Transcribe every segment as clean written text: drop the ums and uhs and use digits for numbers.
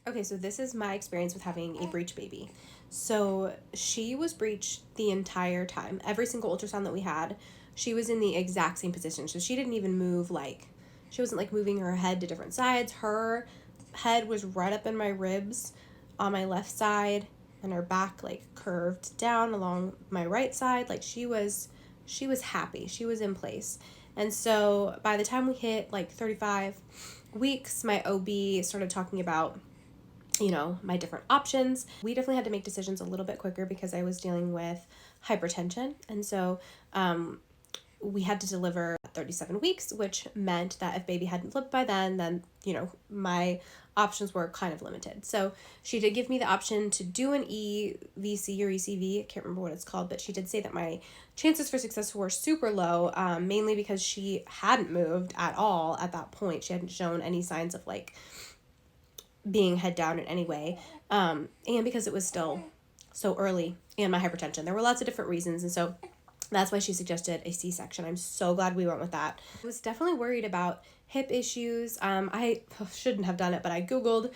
Okay, so this is my experience with having a breech baby. So she was breech the entire time. Every single ultrasound that we had, she was in the exact same position. So she didn't even move she wasn't like moving her head to different sides. Her head was right up in my ribs on my left side, and her back like curved down along my right side. Like she was happy. She was in place. And so by the time we hit like 35 weeks, my OB started talking about my different options. We definitely had to make decisions a little bit quicker because I was dealing with hypertension. And so we had to deliver at 37 weeks, which meant that if baby hadn't flipped by then, my options were kind of limited. So she did give me the option to do an EVC or ECV. I can't remember what it's called, but she did say that my chances for success were super low, mainly because she hadn't moved at all at that point. She hadn't shown any signs of like being head down in any way, and because it was still so early and my hypertension. There were lots of different reasons, and so that's why she suggested a C-section. I'm so glad we went with that. I was definitely worried about hip issues. I shouldn't have done it, but I Googled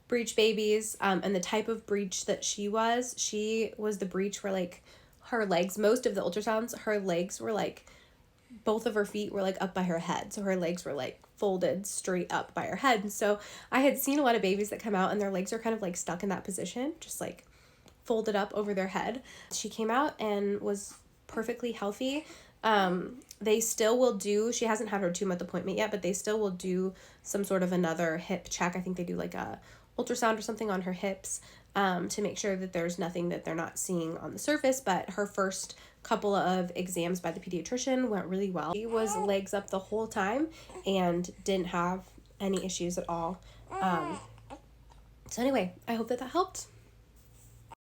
breech babies, and the type of breech that she was the breech where like her legs, most of the ultrasounds, her legs were like, both of her feet were like up by her head. So her legs were like folded straight up by her head. And so I had seen a lot of babies that come out and their legs are kind of like stuck in that position, just like folded up over their head. She came out and was perfectly healthy. They still will do, she hasn't had her 2-month appointment yet, but they still will do some sort of another hip check. I think they do like a ultrasound or something on her hips, to make sure that there's nothing that they're not seeing on the surface. But her first couple of exams by the pediatrician went really well. She was legs up the whole time and didn't have any issues at all. So anyway, I hope that helped.